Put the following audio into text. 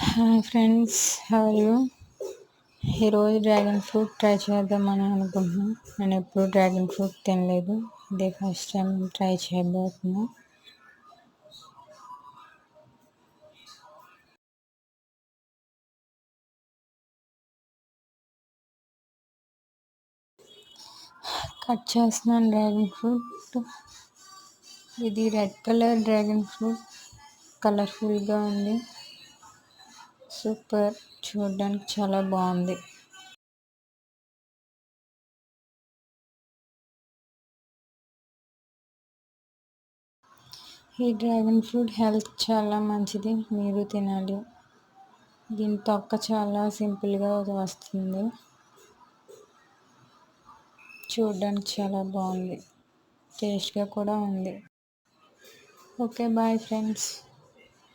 Hi friends, how are you? ఈరోజు dragon fruit try చేద్దామని అనుకుంటున్నాను. నేను ఎప్పుడు డ్రాగన్ ఫ్రూట్ తినలేదు, ఇదే ఫస్ట్ టైం ట్రై చేయబోతున్నాను. కట్ చేస్తున్నాను డ్రాగన్ ఫ్రూట్. ఇది రెడ్ కలర్ డ్రాగన్ ఫ్రూట్, కలర్ఫుల్గా ఉంది. సూపర్, చూడడానికి చాలా బాగుంది. ఈ డ్రాగన్ ఫ్రూట్ హెల్త్ చాలా మంచిది, మీరు తినాలి. దీని తొక్క చాలా సింపుల్గా వస్తుంది, చూడడానికి చాలా బాగుంది, టేస్ట్గా కూడా ఉంది. Okay, bye friends.